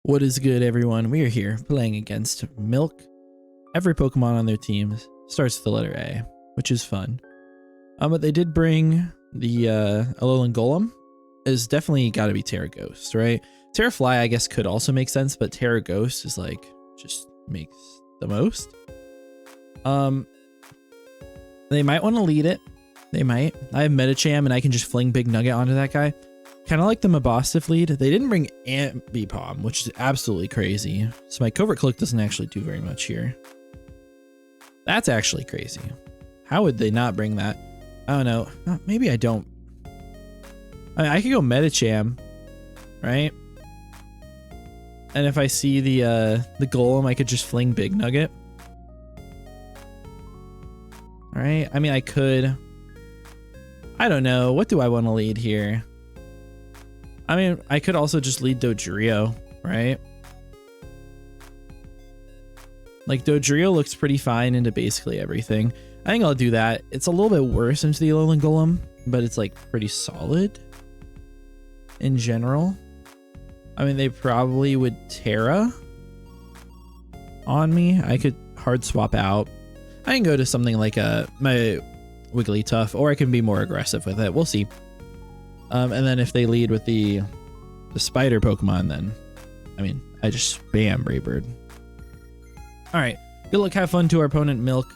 What is good, everyone? We are here playing against Milk. Every Pokemon on their team starts with the letter A, which is fun. But they did bring the Alolan Golem. Is definitely got to be Terra Ghost, right? Terra Fly, I guess, could also make sense, but Terra Ghost is like just makes the most. They might want to lead it. They might. I have Medicham, and I can just fling Big Nugget onto that guy. Kind of like the Mabosstiff lead. They didn't bring Ambipom, which is absolutely crazy. So my Covert Cloak doesn't actually do very much here. That's actually crazy. How would they not bring that? I don't know. Maybe I don't. I mean, I could go Medicham, right? And if I see the Golem, I could just fling Big Nugget. All right. I mean, I could. I don't know. What do I want to lead here? I mean, I could also just lead Dodrio, right? Like, Dodrio looks pretty fine into basically everything. I think I'll do that. It's a little bit worse into the Alolan Golem, but it's, like, pretty solid in general. I mean, they probably would Terra on me. I could hard swap out. I can go to something like my Wigglytuff, or I can be more aggressive with it. We'll see. And then if they lead with the spider Pokemon, then, I mean, I just spam Brave Bird. All right, good luck, have fun to our opponent, Milk.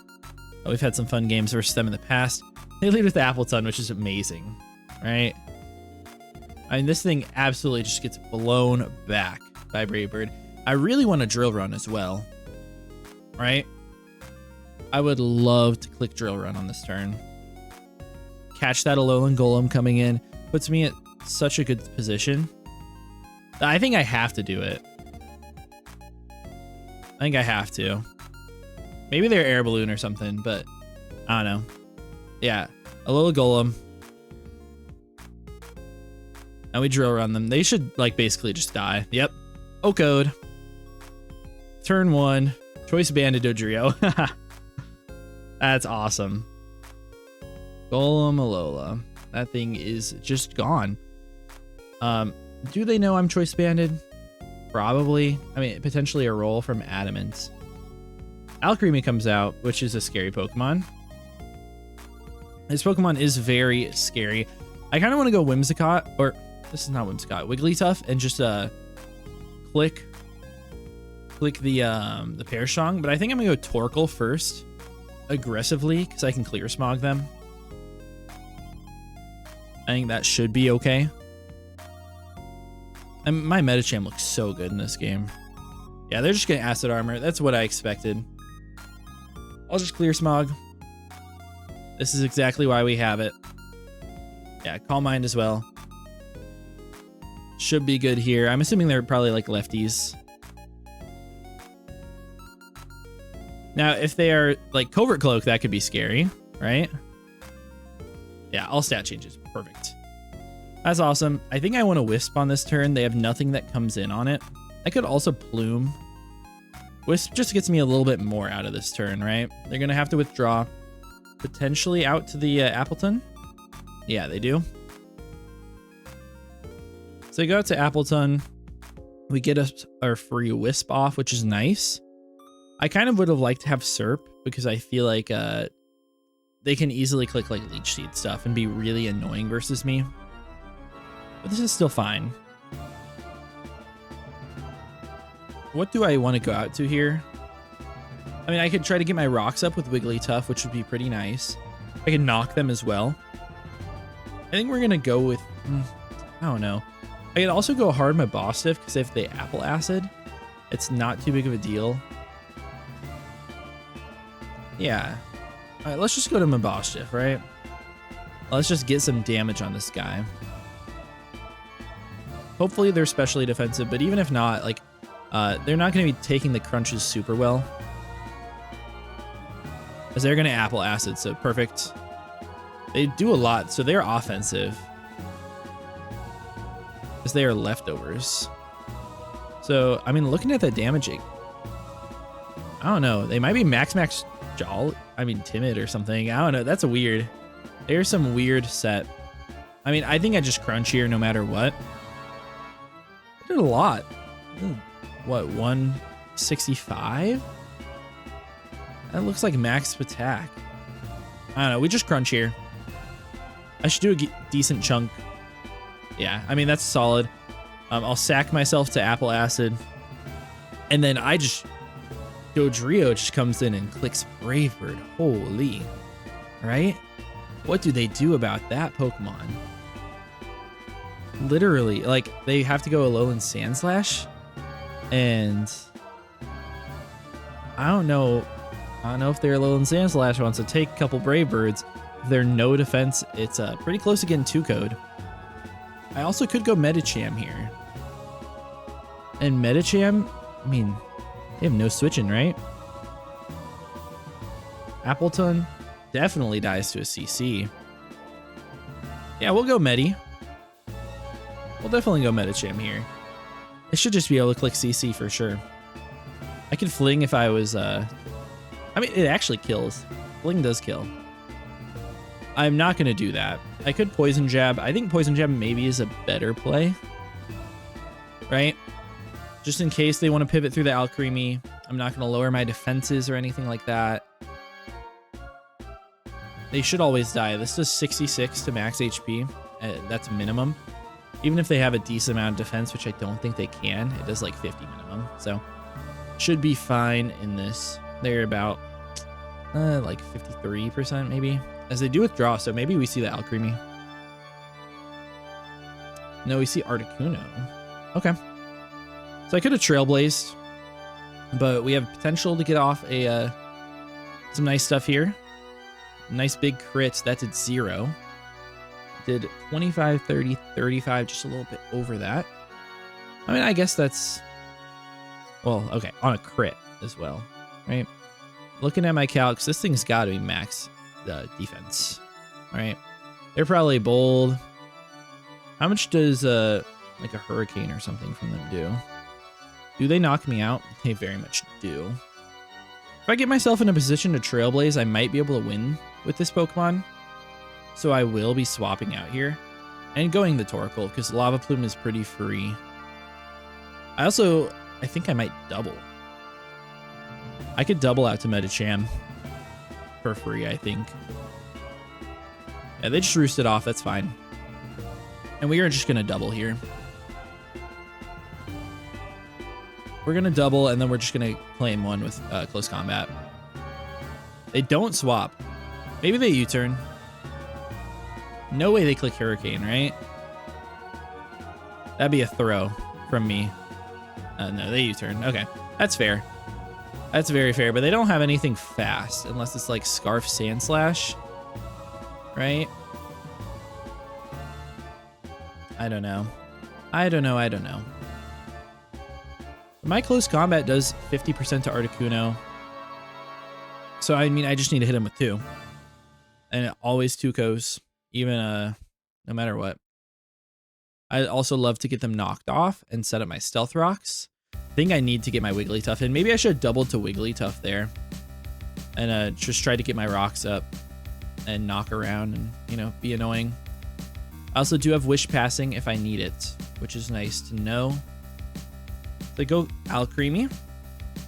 We've had some fun games versus them in the past. They lead with the Appletun, which is amazing, right? I mean, this thing absolutely just gets blown back by Brave Bird. I really want a Drill Run as well, right? I would love to click Drill Run on this turn. Catch that Alolan Golem coming in. Puts me at such a good position. I think I have to do it. I think I have to. Maybe they're Air Balloon or something, but I don't know. Yeah, Alolan Golem. And we Drill Run them. They should, like, basically just die. Yep. O-Code. Turn 1. Choice Banded Dodrio. That's awesome. Golem Alola. That thing is just gone. Do they know I'm Choice Banded? Probably. I mean, potentially a roll from Adamant. Alcremie comes out, which is a scary Pokemon. This Pokemon is very scary. I kind of want to go Whimsicott, or this is not Whimsicott, Wigglytuff, and just click the Pershong, but I think I'm gonna go Torkoal first, aggressively, because I can Clear Smog them. I think that should be okay. And my Medicham looks so good in this game. Yeah, they're just getting Acid Armor. That's what I expected. I'll just Clear Smog. This is exactly why we have it. Yeah, Calm Mind as well. Should be good here. I'm assuming they're probably like lefties. Now, if they are like Covert Cloak, that could be scary, right? Yeah, all stat changes. Perfect. That's awesome. I think I want to Wisp on this turn. They have nothing that comes in on it. I could also Plume. Wisp just gets me a little bit more out of this turn, right? They're going to have to withdraw. Potentially out to the Appletun. Yeah, they do. So we go out to Appletun. We get our free Wisp off, which is nice. I kind of would have liked to have Serp because I feel like they can easily click like Leech Seed stuff and be really annoying versus me. But this is still fine. What do I want to go out to here? I mean, I could try to get my rocks up with Wigglytuff, which would be pretty nice. I can knock them as well. I think we're going to go with... I don't know. I could also go hard Mabosstiff, because if they Apple Acid, it's not too big of a deal. Yeah. All right, let's just go to Mabosstiff, right? Let's just get some damage on this guy. Hopefully they're specially defensive, but even if not, like, they're not going to be taking the crunches super well. Because they're going to Apple Acid, so perfect. They do a lot, so they're offensive. Because they are leftovers. So, I mean, looking at the damaging, I don't know. They might be Max Jolly. I mean, Timid or something. I don't know. That's a weird. There's some weird set. I mean, I think I just crunch here no matter what. I did a lot. Ooh, what, 165? That looks like max attack. I don't know. We just crunch here. I should do a decent chunk. Yeah, I mean, that's solid. I'll sack myself to Apple Acid. And then Dodrio just comes in and clicks Brave Bird. Holy. Right? What do they do about that Pokemon? Literally, like, they have to go Alolan Sandslash. And I don't know if their Alolan Sandslash wants to take a couple Brave Birds. If they're no defense, it's pretty close to getting 2-code. I also could go Medicham here. And Medicham, I mean, they have no switching, right? Appleton definitely dies to a CC. Yeah, we'll go Medi. We'll definitely go Medicham here. I should just be able to click CC for sure. I could Fling if I was, I mean, it actually kills. Fling does kill. I'm not going to do that. I could Poison Jab. I think Poison Jab maybe is a better play. Right? Just in case they want to pivot through the Alcremie. I'm not going to lower my defenses or anything like that. They should always die. This does 66 to max HP. That's minimum. Even if they have a decent amount of defense, which I don't think they can, it does like 50 minimum. So should be fine in this. They're about like 53% maybe. As they do withdraw, so maybe we see the Alcremie. No, we see Articuno. Okay. So I could have Trailblazed, but we have potential to get off some nice stuff here. Nice big crit. That did 0. Did 25, 30, 35, just a little bit over that. I mean, I guess that's, well, okay, on a crit as well, right? Looking at my calcs, this thing's got to be max defense, right? They're probably bold. How much does like a Hurricane or something from them do? Do they knock me out? They very much do. If I get myself in a position to Trailblaze, I might be able to win with this Pokemon. So I will be swapping out here and going the Torkoal because Lava Plume is pretty free. I think I might double. I could double out to Medicham for free, I think. Yeah, they just roosted off. That's fine. And we are just going to double here. We're going to double, and then we're just going to claim one with close combat. They don't swap. Maybe they U-turn. No way they click Hurricane, right? That'd be a throw from me. No, they U-turn. Okay, that's fair. That's very fair, but they don't have anything fast unless it's like Scarf Sandslash, right? I don't know. I don't know. My close combat does 50% to Articuno. So, I mean, I just need to hit him with 2. And it always 2-Kos, even no matter what. I also love to get them knocked off and set up my Stealth Rocks. I think I need to get my Wigglytuff in. Maybe I should have doubled to Wigglytuff there. And just try to get my rocks up and knock around and, you know, be annoying. I also do have Wish Passing if I need it, which is nice to know. They go Alcremie.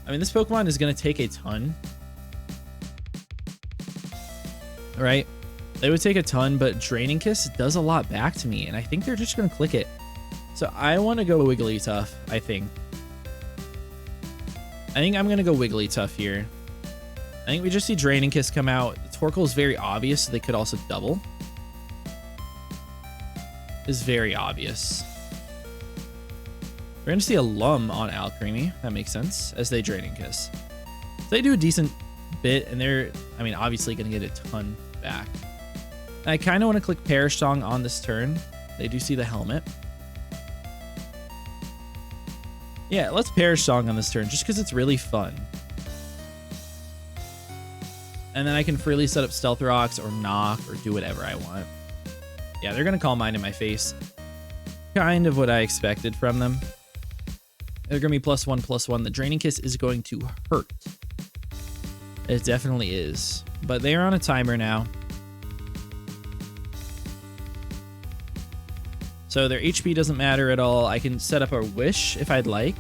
I mean, this Pokemon is going to take a ton. Right? They would take a ton, but Draining Kiss does a lot back to me, and I think they're just going to click it. So I want to go Wigglytuff, I think. I'm going to go Wigglytuff here. I think we just see Draining Kiss come out. Torkoal is very obvious, so they could also double. Is very obvious. We're going to see a Lum on Alcremie. That makes sense, as they Draining Kiss. So they do a decent bit, and they're, I mean, obviously going to get a ton back. And I kind of want to click Perish Song on this turn. They do see the helmet. Yeah, let's Perish Song on this turn, just because it's really fun. And then I can freely set up Stealth Rocks or Knock or do whatever I want. Yeah, they're going to Calm Mind in my face. Kind of what I expected from them. They're going to be +1/+1. The Draining Kiss is going to hurt. It definitely is. But they are on a timer now. So their HP doesn't matter at all. I can set up a Wish if I'd like.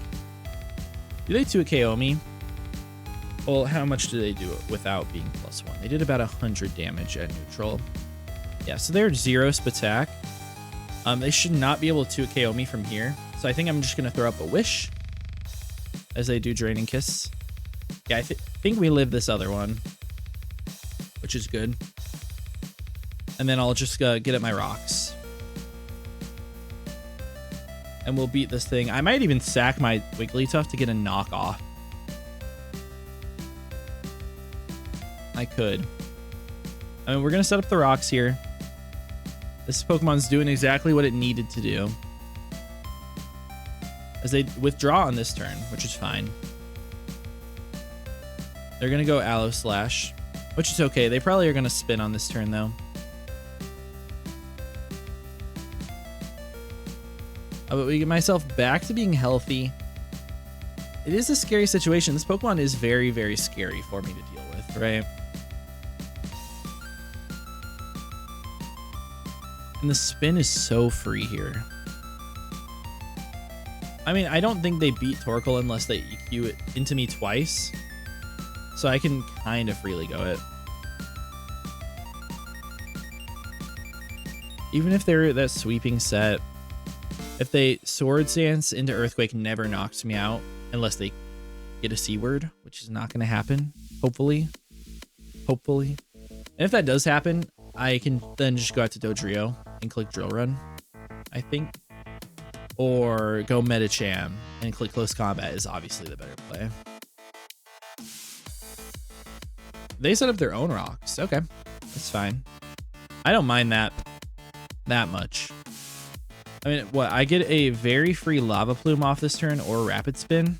Do they 2 KO me? Well, how much do they do it without being +1? They did about 100 damage at neutral. Yeah, so they're 0 spatak. They should not be able to 2 KO me from here. So I think I'm just going to throw up a wish as they do Draining Kiss. Yeah, I think we live this other one, which is good. And then I'll just get at my rocks. And we'll beat this thing. I might even sack my Wigglytuff to get a knockoff. I could. I mean, we're going to set up the rocks here. This Pokemon's doing exactly what it needed to do. As they withdraw on this turn, which is fine. They're going to go Aloe Slash, which is okay. They probably are going to spin on this turn, though. But we get myself back to being healthy. It is a scary situation. This Pokemon is very, very scary for me to deal with, right? And the spin is so free here. I mean, I don't think they beat Torkoal unless they EQ it into me twice. So I can kind of freely go it. Even if they're that sweeping set, if they Swords Dance into Earthquake, never knocks me out unless they get a C-word, which is not going to happen. Hopefully. Hopefully. And if that does happen, I can then just go out to Dodrio and click Drill Run, I think. Or go Medicham and click Close Combat is obviously the better play. They set up their own rocks. Okay, that's fine. I don't mind that much. I mean, what? I get a very free Lava Plume off this turn or Rapid Spin.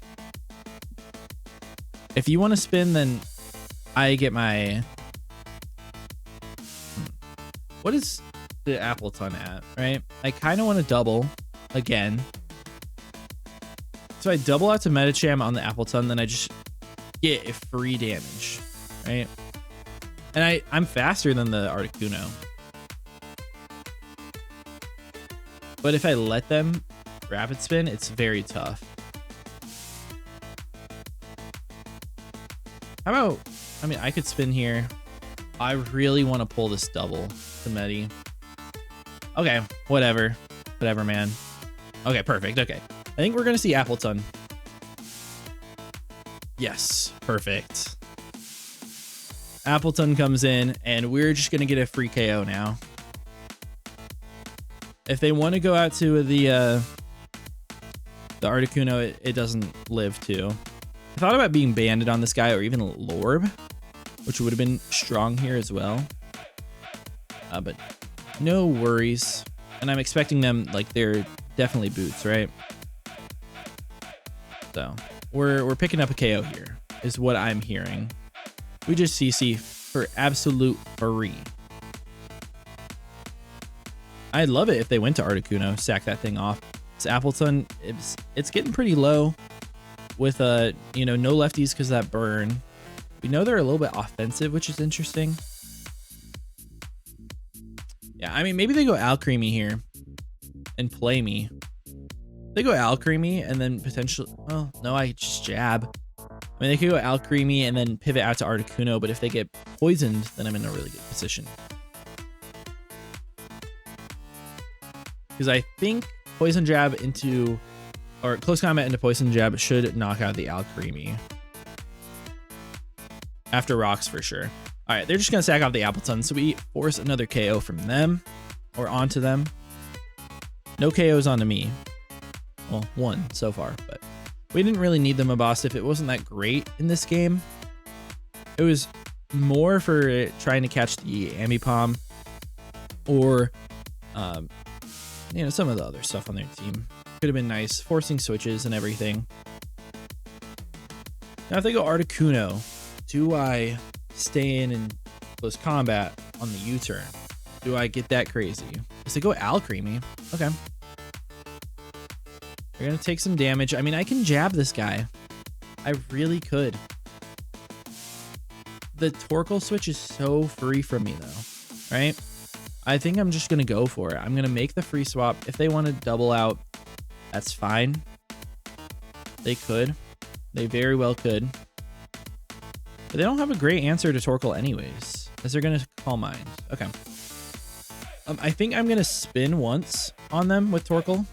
If you want to spin, then I get my... What is the Appleton at, right? I kind of want to double again. So I double out to Medicham on the Appleton, then I just get a free damage, right? And I'm faster than the Articuno. But if I let them Rapid Spin, it's very tough. How about, I mean, I could spin here. I really want to pull this double to Medi. Okay, whatever. Whatever, man. Okay, perfect. Okay. I think we're going to see Appleton. Yes, perfect. Appleton comes in, and we're just going to get a free KO now. If they want to go out to the Articuno, it doesn't live too. I thought about being Banded on this guy or even Lorb, which would have been strong here as well. But no worries. And I'm expecting them, like, they're definitely boots, right? So we're picking up a KO here, is what I'm hearing. We just CC for absolute free. I'd love it if they went to Articuno, sack that thing off. This Appleton, it's getting pretty low with you know, no lefties because of that burn. We know they're a little bit offensive, which is interesting. Yeah, I mean, maybe they go Alcremie here and play me. They go Alcremie and then potentially, well, no, I just jab. I mean, they could go Alcremie and then pivot out to Articuno, but if they get poisoned, then I'm in a really good position. Because I think Poison Jab into, or Close Combat into Poison Jab should knock out the Alcremie. After rocks for sure. All right, they're just going to sack off the Appleton, so we force another KO from them, or onto them. No KOs onto me. Well, one so far, but we didn't really need the Mabosstiff. It wasn't that great in this game. It was more for trying to catch the Ambipom, or you know, some of the other stuff on their team. Could have been nice, forcing switches and everything. Now if they go Articuno, do I stay in and Close Combat on the U-turn? Do I get that crazy? Does they go Alcremie? Okay. They're gonna take some damage. I mean, I can jab this guy. I really could. The Torkoal switch is so free from me though, right? I think I'm just gonna go for it. I'm gonna make the free swap. If they want to double out, that's fine. They could. They very well could. But they don't have a great answer to Torkoal anyways, as they're going to Calm Mind. Okay. I think I'm going to spin once on them with Torkoal,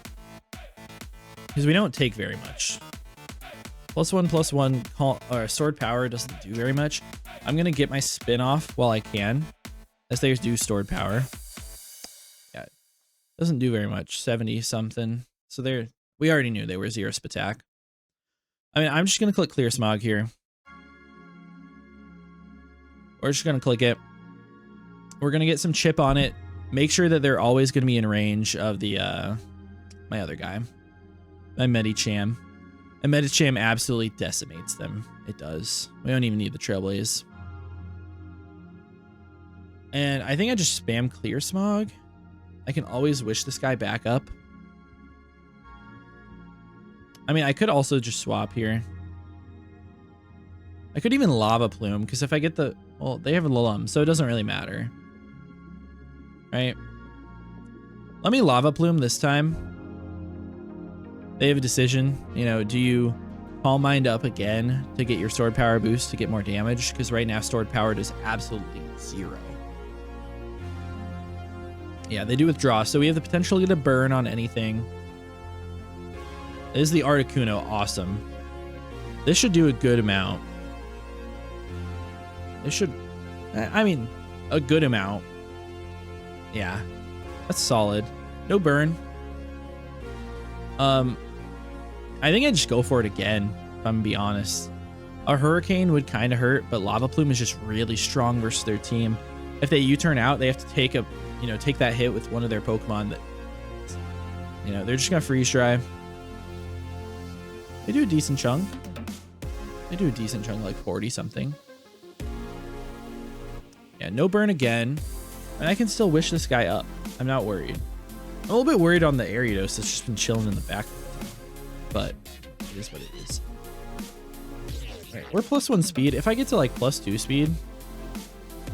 because we don't take very much. +1/+1 or sword power doesn't do very much. I'm going to get my spin off while I can, as they do stored power. Yeah, doesn't do very much, 70 something. So we already knew they were 0 attack. I mean, I'm just going to click Clear Smog here. We're just going to click it. We're going to get some chip on it. Make sure that they're always going to be in range of the my other guy, my Medicham. And Medicham absolutely decimates them. It does. We don't even need the Trailblaze. And I think I just spam Clear Smog. I can always wish this guy back up. I mean, I could also just swap here. I could even Lava Plume, because if I get the... Well, they have a Lulum, so it doesn't really matter. Right? Let me Lava Plume this time. They have a decision. You know, do you Calm Mind up again to get your sword power boost to get more damage? Because right now, sword power does absolutely 0. Yeah, they do withdraw, so we have the potential to get a burn on anything. This is the Articuno. Awesome. This should do a good amount. It should... I mean, a good amount. Yeah, that's solid. No burn. I think I'd just go for it again, if I'm gonna be honest. A Hurricane would kind of hurt, but Lava Plume is just really strong versus their team. If they U-turn out, they have to take that hit with one of their Pokemon that, they're just gonna freeze dry. They do a decent chunk. Like 40 something. Yeah, no burn again. And I can still wish this guy up. I'm not worried. I'm a little bit worried on the Ariados that's just been chilling in the back. But it is what it is. All right, we're +1 speed. If I get to like +2 speed,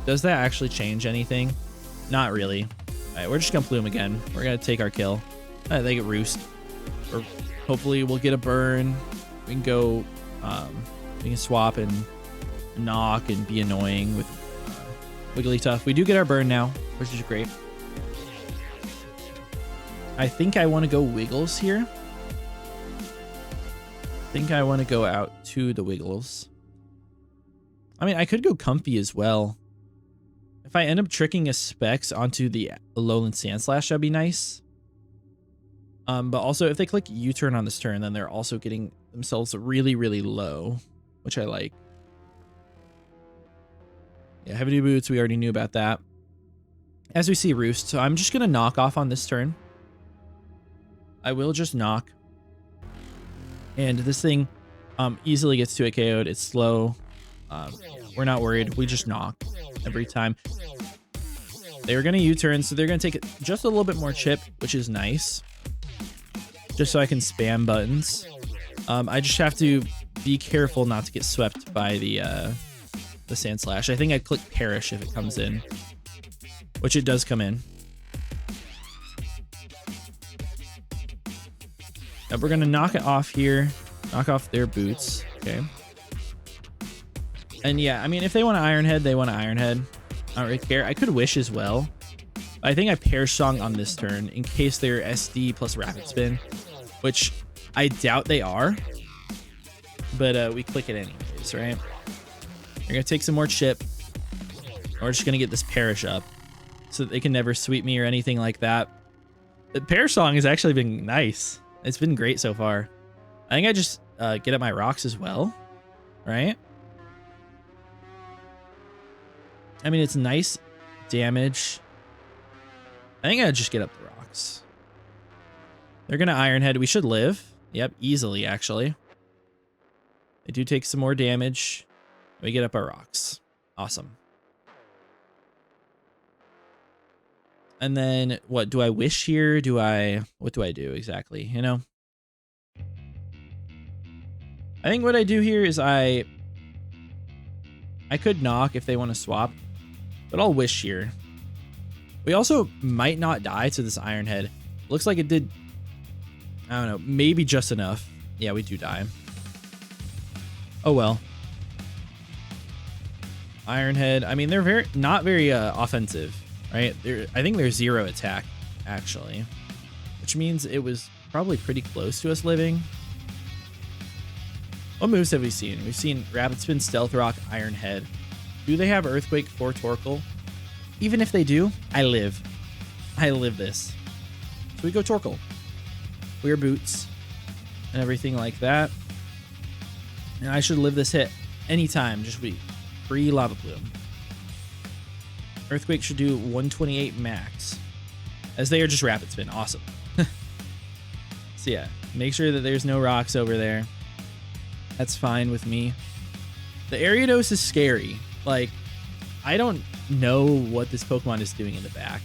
does that actually change anything? Not really. All right, we're just gonna Plume again. We're gonna take our kill. They get Roost. Or hopefully we'll get a burn. We can go, we can swap and knock and be annoying with Wigglytuff. We do get our burn now, which is great. I think I want to go Wiggles here. I think I want to go out to the Wiggles. I mean, I could go Comfy as well. If I end up tricking a Specs onto the Alolan Sandslash, that'd be nice. But also, if they click U-turn on this turn, then they're also getting themselves really, really low, which I like. Yeah, Heavy Boots, we already knew about that. As we see Roost, so I'm just going to knock off on this turn. I will just knock. And this thing easily gets to it KO'd. It's slow. We're not worried. We just knock every time. They were going to U-turn, so they're going to take just a little bit more chip, which is nice. Just so I can spam buttons. I just have to be careful not to get swept by the Sandslash. I think I click Perish if it comes in, which it does come in. Now we're going to knock it off here. Knock off their boots. Okay. And yeah, I mean, if they want to Iron Head, they want to Iron Head. I don't really care. I could Wish as well. I think I Perish Song on this turn in case they're SD plus Rapid Spin, which I doubt they are. But we click it anyways, right? We're going to take some more chip. We're just going to get this Perish up so that they can never sweep me or anything like that. The Perish Song has actually been nice. It's been great so far. I think I just get up my rocks as well, right? I mean, it's nice damage. I think I just get up the rocks. They're going to Iron Head. We should live. Yep, easily, actually. They do take some more damage. We get up our rocks. Awesome. And then, what, do I Wish here? What do I do exactly, you know? I think what I do here is I could knock if they want to swap, but I'll Wish here. We also might not die to this Iron Head. Looks like it did, I don't know, maybe just enough. Yeah, we do die. Oh well. Ironhead. I mean, they're not very offensive, right? I think they're 0 attack, actually, which means it was probably pretty close to us living. What moves have we seen? We've seen Rapid Spin, Stealth Rock, Ironhead. Do they have Earthquake for Torkoal? Even if they do, I live. I live this. So we go Torkoal. Weird Boots and everything like that. And I should live this hit anytime. Just be free Lava Plume. Earthquake should do 128 max, as they are just Rapid Spin. Awesome. So yeah, make sure that there's no rocks over there. That's fine with me. The Ariados is scary. Like, I don't know what this Pokemon is doing in the back.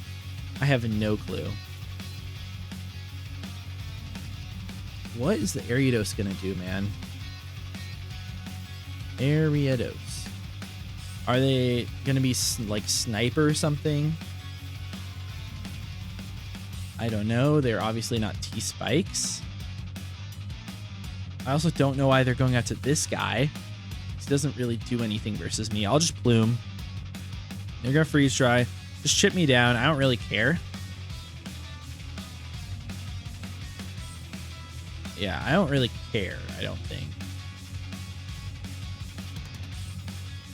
I have no clue. What is the Ariados gonna do, man? Ariados. Are they gonna be like Sniper or something? I don't know. They're obviously not T-Spikes. I also don't know why they're going out to this guy. He doesn't really do anything versus me. I'll just Plume. They're gonna Freeze Dry. Just chip me down. I don't really care. Yeah, I don't really care, I don't think.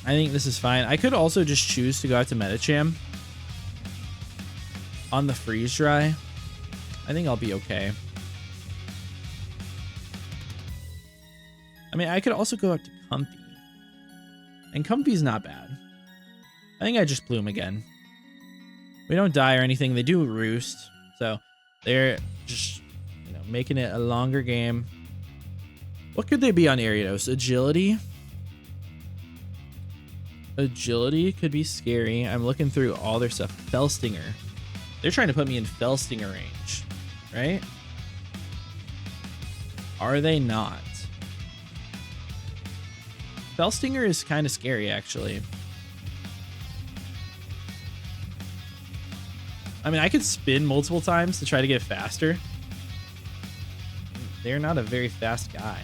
I think this is fine. I could also just choose to go out to Medicham on the Freeze Dry. I think I'll be okay. I mean, I could also go up to Comfey. And Comfey's not bad. I think I just Plume again. We don't die or anything. They do Roost. So they're just, you know, making it a longer game. What could they be on Ariados? Agility? Agility could be scary. I'm looking through all their stuff. Felstinger. They're trying to put me in Felstinger range, right? Are they not? Felstinger is kind of scary, actually. I mean, I could spin multiple times to try to get faster. They're not a very fast guy.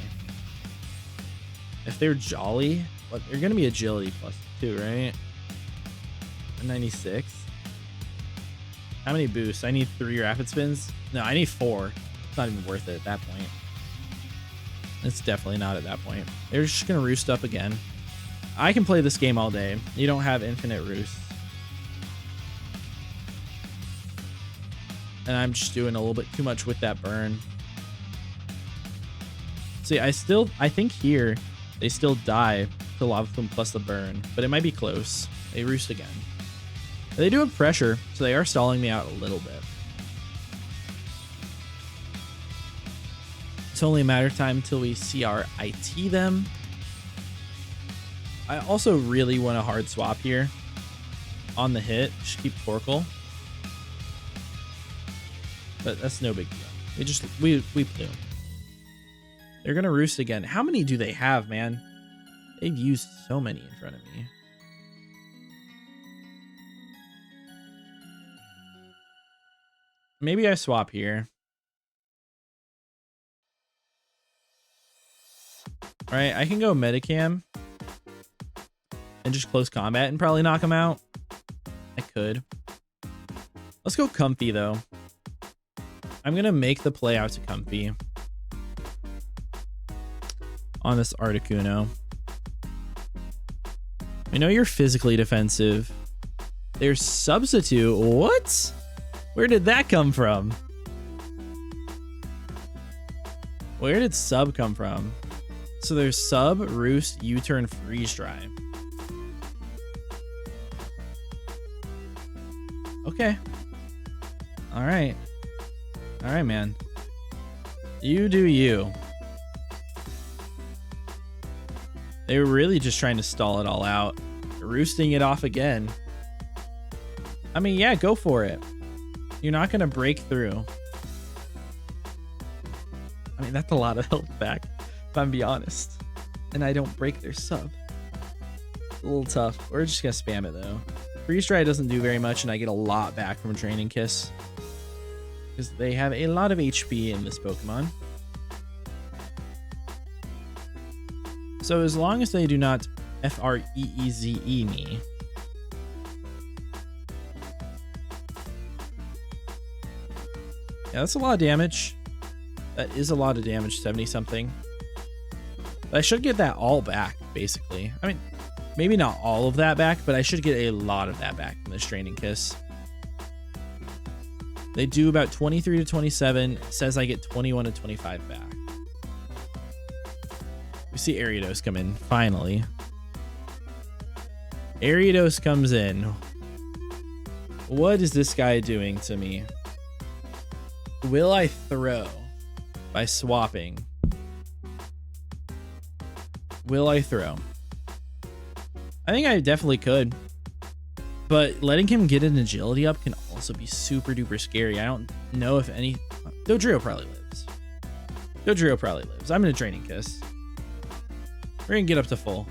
If they're Jolly, what, they're going to be Agility +2, right? 96. How many boosts? I need 3 Rapid Spins. No, I need 4. It's not even worth it at that point. It's definitely not at that point. They're just going to Roost up again. I can play this game all day. You don't have infinite Roosts. And I'm just doing a little bit too much with that burn. See, I think here they still die to Lava Plume plus the burn, but it might be close. They Roost again. They do have pressure, so they are stalling me out a little bit. It's only a matter of time until we CRIT them. I also really want a hard swap here on the hit. Just keep Torkoal. But that's no big deal. We Plume. They're gonna Roost again. How many do they have, man? They've used so many in front of me. Maybe I swap here. All right, I can go Medicam and just close combat and probably knock him out. I could. Let's go Comfey, though. I'm going to make the play out to Comfey on this Articuno. I know you're physically defensive. There's Substitute. What? Where did that come from? Where did Sub come from? So there's Sub, Roost, U-turn, Freeze Dry. Okay. All right. All right, man. You do you. They were really just trying to stall it all out. Roosting it off again. I mean, yeah, go for it. You're not going to break through. I mean, that's a lot of health back, if I'm being honest. And I don't break their sub. A little tough. We're just going to spam it, though. Freeze Dry doesn't do very much, and I get a lot back from Draining Kiss. Because they have a lot of HP in this Pokemon. So as long as they do not Freeze me. Yeah, that's a lot of damage. That is a lot of damage, 70 something. But I should get that all back, basically. I mean, maybe not all of that back, but I should get a lot of that back from the Straining Kiss. They do about 23 to 27. It says I get 21 to 25 back. We see Ariados come in, finally. Ariados comes in. What is this guy doing to me? Will I throw by swapping? Will I throw? I think I definitely could. But letting him get an agility up can also be super duper scary. I don't know if any... Dodrio probably lives. Dodrio probably lives. I'm going to Draining Kiss. We're going to get up to full.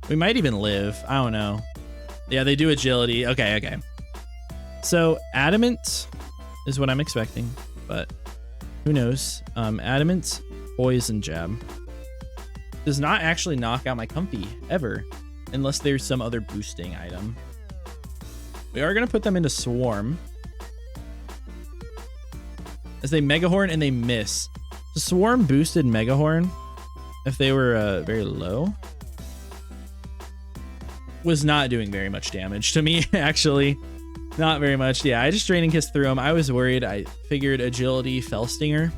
We might even live. I don't know. Yeah, they do agility. Okay, okay. So Adamant is what I'm expecting, but who knows? Adamant Poison Jab does not actually knock out my Comfey ever, unless there's some other boosting item. We are going to put them into Swarm as they Megahorn and they miss. The Swarm boosted Megahorn, if they were very low, was not doing very much damage to me, actually. Not very much. Yeah, I just Draining Kiss through him. I was worried. I figured Agility, Fell Stinger.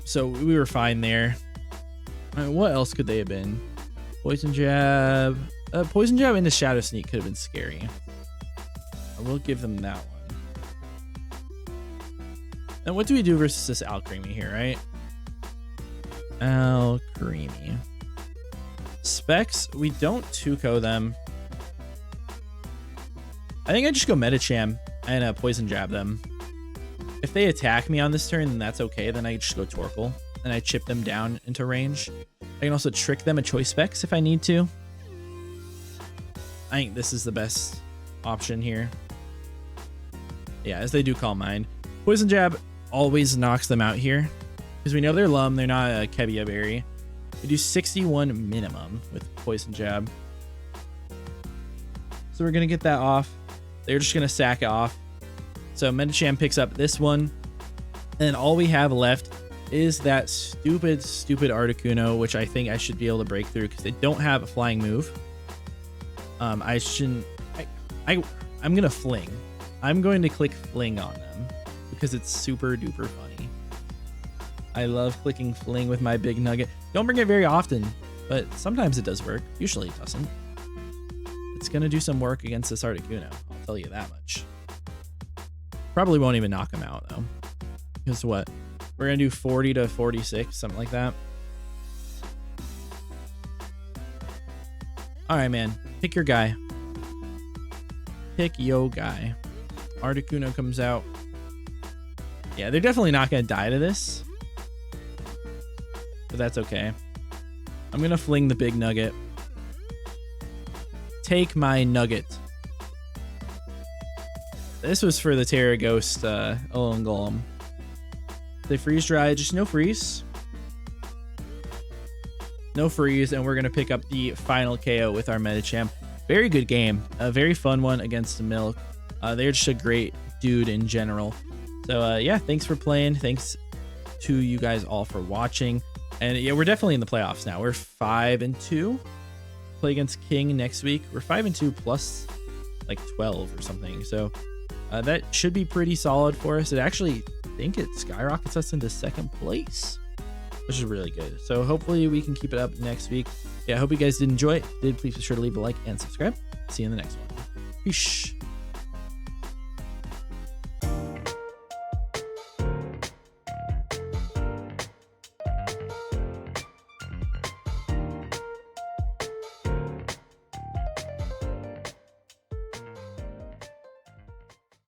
So we were fine there. What else could they have been? Poison Jab. Poison Jab into Shadow Sneak could have been scary. I will give them that one. And what do we do versus this Alcremie here, right? Alcremie. Specs, we don't Tuco them. I think I just go Medicham and Poison Jab them. If they attack me on this turn, then that's okay. Then I just go Torkoal and I chip them down into range. I can also trick them a Choice Specs if I need to. I think this is the best option here. Yeah, as they do Calm Mind. Poison Jab always knocks them out here because we know they're Lum. They're not a Kevia Berry. We do 61 minimum with Poison Jab. So we're going to get that off. They're just going to sack it off. So Medicham picks up this one. And all we have left is that stupid Articuno, which I think I should be able to break through because they don't have a flying move. I shouldn't... I'm going to Fling. I'm going to click Fling on them because it's super duper funny. I love clicking Fling with my big nugget. Don't bring it very often, but sometimes it does work. Usually it doesn't. It's going to do some work against this Articuno. I'll tell you that much. Probably won't even knock him out, though. Because what? We're going to do 40 to 46, something like that. All right, man. Pick your guy. Pick yo guy. Articuno comes out. Yeah, they're definitely not going to die to this. But that's okay. I'm going to fling the big nugget. Take my nugget. This was for the Terra Ghost Alolan Golem. They freeze dry, just no freeze. No freeze, and we're going to pick up the final KO with our Medicham. Very good game. A very fun one against the Milk. They're just a great dude in general. So yeah, thanks for playing. Thanks to you guys all for watching. And yeah, we're definitely in the playoffs now. We're 5-2. Play against King next week. We're 5-2 plus like 12 or something. So that should be pretty solid for us. It actually, I think it skyrockets us into second place, which is really good. So hopefully we can keep it up next week. Yeah, I hope you guys did enjoy it. If you did, please be sure to leave a like and subscribe. See you in the next one. Peace.